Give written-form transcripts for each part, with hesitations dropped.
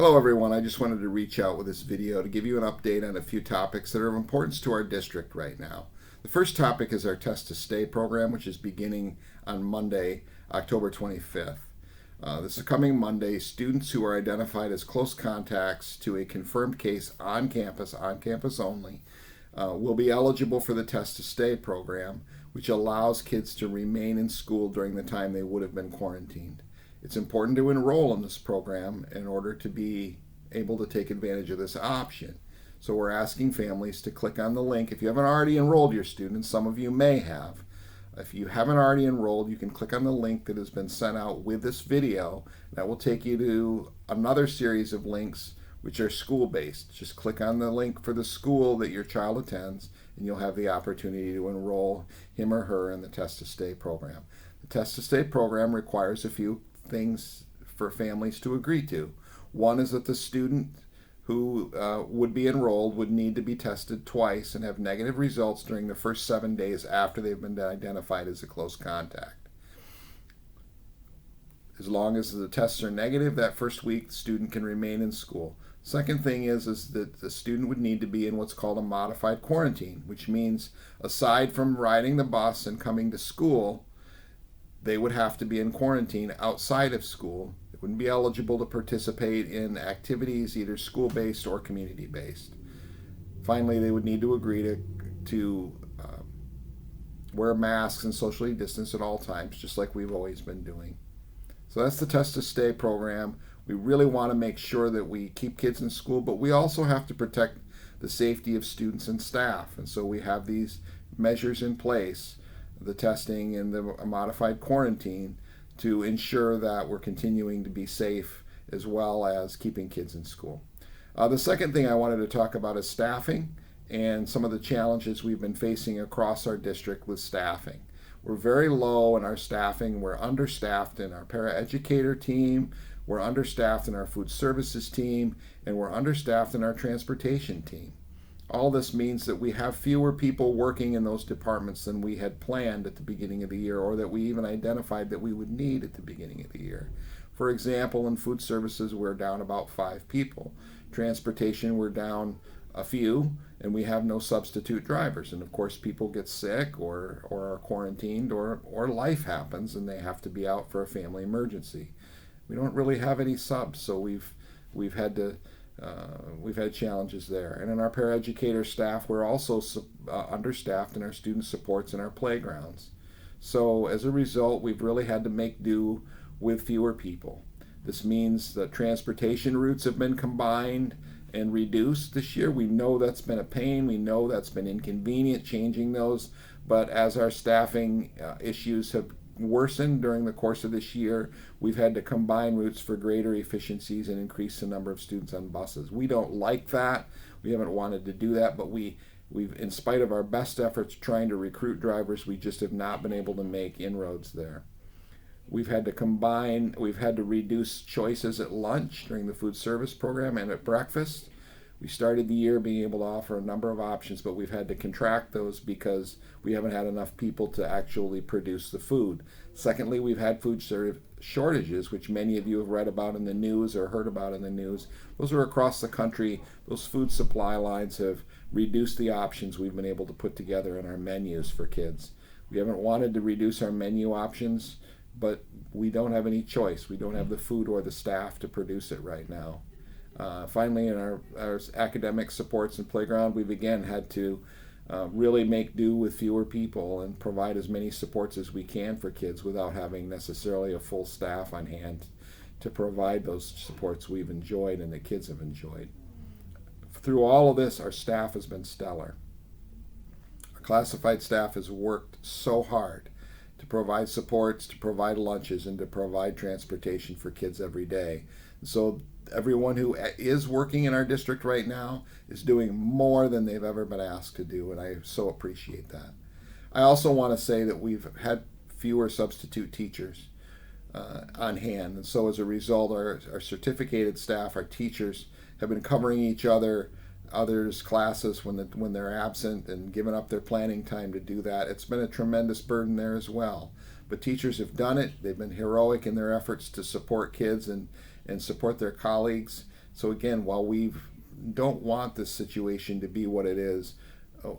Hello everyone, I just wanted to reach out with this video to give you an update on a few topics that are of importance to our district right now. The first topic is our Test to Stay program, which is beginning on Monday, October 25th. This coming Monday, students who are identified as close contacts to a confirmed case on campus only, will be eligible for the Test to Stay program, which allows kids to remain in school during the time they would have been quarantined. It's important to enroll in this program in order to be able to take advantage of this option. So we're asking families to click on the link. If you haven't already enrolled your students, some of you may have. If you haven't already enrolled, you can click on the link that has been sent out with this video. That will take you to another series of links which are school-based. Just click on the link for the school that your child attends, and you'll have the opportunity to enroll him or her in the Test to Stay program. The Test to Stay program requires a few things for families to agree to. One is that the student who would be enrolled would need to be tested twice and have negative results during the first 7 days after they've been identified as a close contact. As long as the tests are negative, that first week the student can remain in school. Second thing is that the student would need to be in what's called a modified quarantine, which means aside from riding the bus and coming to school, they would have to be in quarantine outside of school. They wouldn't be eligible to participate in activities either school-based or community-based. Finally, they would need to agree to wear masks and socially distance at all times, just like we've always been doing. So that's the Test to Stay program. We really want to make sure that we keep kids in school, but we also have to protect the safety of students and staff. And so we have these measures in place, the testing and the modified quarantine, to ensure that we're continuing to be safe as well as keeping kids in school. The second thing I wanted to talk about is staffing and some of the challenges we've been facing across our district with staffing. We're very low in our staffing. We're understaffed in our paraeducator team, we're understaffed in our food services team, and we're understaffed in our transportation team. All this means that we have fewer people working in those departments than we had planned at the beginning of the year, or that we even identified that we would need at the beginning of the year. For example, in food services, we're down about 5 people. Transportation, we're down a few, and we have no substitute drivers. And of course, people get sick or are quarantined, or life happens and they have to be out for a family emergency. We don't really have any subs, so we've had challenges there. And in our paraeducator staff, we're also understaffed in our student supports and our playgrounds. So as a result, we've really had to make do with fewer people. This means that transportation routes have been combined and reduced this year. We know that's been a pain. We know that's been inconvenient changing those. But as our staffing issues have worsened during the course of this year, we've had to combine routes for greater efficiencies and increase the number of students on buses. We don't like that. We haven't wanted to do that, but we've, in spite of our best efforts trying to recruit drivers, we just have not been able to make inroads there. We've had to reduce choices at lunch during the food service program and at breakfast. We started the year being able to offer a number of options, but we've had to contract those because we haven't had enough people to actually produce the food. Secondly, we've had food shortages, which many of you have read about in the news or heard about in the news. Those are across the country. Those food supply lines have reduced the options we've been able to put together in our menus for kids. We haven't wanted to reduce our menu options, but we don't have any choice. We don't have the food or the staff to produce it right now. Finally, in our academic supports and playground, we've again had to really make do with fewer people and provide as many supports as we can for kids without having necessarily a full staff on hand to provide those supports we've enjoyed and the kids have enjoyed. Through all of this, our staff has been stellar. Our classified staff has worked so hard to provide supports, to provide lunches, and to provide transportation for kids every day. So everyone who is working in our district right now is doing more than they've ever been asked to do, and I so appreciate that. I also want to say that we've had fewer substitute teachers on hand, and so as a result, our certificated staff, our teachers, have been covering each others' classes when they're absent and giving up their planning time to do that. It's been a tremendous burden there as well. But teachers have done it. They've been heroic in their efforts to support kids and support their colleagues So again, while we don't want this situation to be what it is,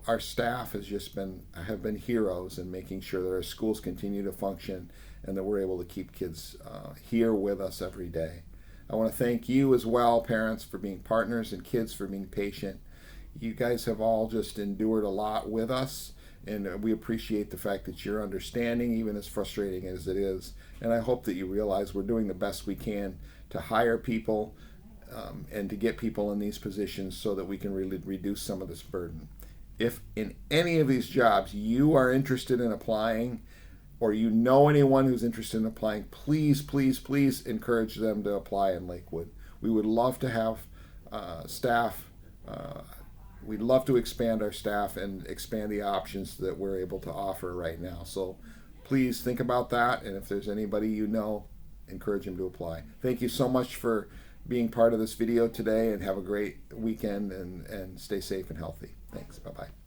our staff have been heroes in making sure that our schools continue to function and that we're able to keep kids here with us every day. I want to thank you as well, parents, for being partners and kids for being patient. You guys have all just endured a lot with us, and we appreciate the fact that you're understanding, even as frustrating as it is. And I hope that you realize we're doing the best we can to hire people and to get people in these positions so that we can really reduce some of this burden. If in any of these jobs you are interested in applying, or you know anyone who's interested in applying, please, please, please encourage them to apply in Lakewood. We would love to have staff. We'd love to expand our staff and expand the options that we're able to offer right now. So please think about that, and if there's anybody you know, encourage them to apply. Thank you so much for being part of this video today, and have a great weekend, and stay safe and healthy. Thanks. Bye-bye.